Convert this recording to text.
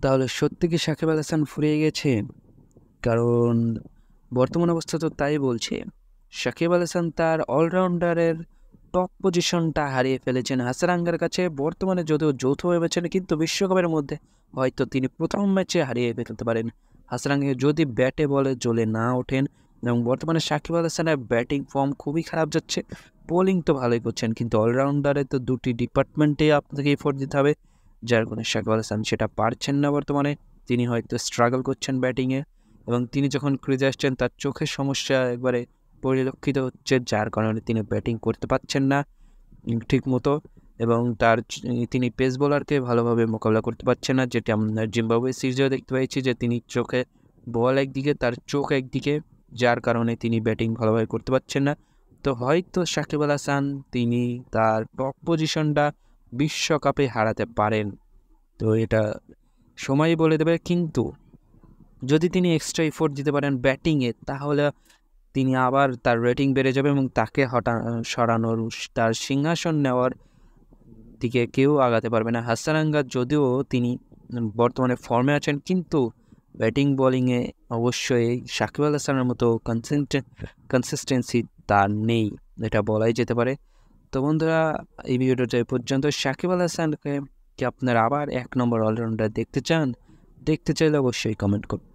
তাহলে সত্যি কি সাকিব আল হাসান ফুরিয়ে গেছে? কারণ বর্তমান অবস্থা তো তাই বলছে। সাকিব আল হাসান তার অলরাউন্ডারের টপ পজিশনটা হারিয়ে ফেলেছেন হাসারাঙ্গার কাছে। বর্তমানে যদিও যৌথ হয়ে গেছেন, কিন্তু বিশ্বকাপের মধ্যে হয়তো তিনি প্রথম ম্যাচে হারিয়ে ফেলতে পারেন হাসারাঙ্গে যদি ব্যাটে বলে জ্বলে না ওঠেন। এবং বর্তমানে সাকিব আল হাসানের ব্যাটিং ফর্ম খুবই খারাপ যাচ্ছে। বোলিং তো ভালোই করছেন, কিন্তু অলরাউন্ডারে তো দুটি ডিপার্টমেন্টে আপনাকে এফোর্ট দিতে হবে, যার কারণে সাকিব আল হাসান সেটা পারছেন না বর্তমানে। তিনি হয়তো স্ট্রাগল করছেন ব্যাটিংয়ে, এবং তিনি যখন ক্রিজে আসছেন তার চোখের সমস্যা একবারে পরিলক্ষিত হচ্ছে, যার কারণে তিনি ব্যাটিং করতে পারছেন না ঠিক মতো। এবং তিনি পেস বোলারকে ভালোভাবে মোকাবিলা করতে পারছেন না, যেটা আমরা জিম্বাবুয়ে সিরিজেও দেখতে পেয়েছি যে তিনি চোখে বল একদিকে, তার চোখ একদিকে, যার কারণে তিনি ব্যাটিং ভালোভাবে করতে পারছেন না। তো হয়তো সাকিব আল হাসান তিনি তার টপ পজিশনটা বিশ্বকাপে হারাতে পারেন। তো এটা সময়ই বলে দেবে, কিন্তু যদি তিনি এক্সট্রা এফোর্ট দিতে পারেন ব্যাটিংয়ে, তাহলে তিনি আবার তার রেটিং বেড়ে যাবে এবং তাকে সরানোর, তার সিংহাসন নেওয়ার দিকে কেউ আগাতে পারবে না। হাসানাঙ্গা যদিও তিনি বর্তমানে ফর্মে আছেন, কিন্তু ব্যাটিং বোলিংয়ে অবশ্যই সাকিব আল হাসানের মতো কনসিস্টেন্সি তার নেই, এটা বলাই যেতে পারে। তো বন্ধুরা, এই ভিডিওটা এই পর্যন্ত। সাকিব আল হাসানকে কি আপনারা আবার 1 নম্বর অলরাউন্ডার দেখতে চান? দেখতে চাইলে অবশ্যই কমেন্ট করুন।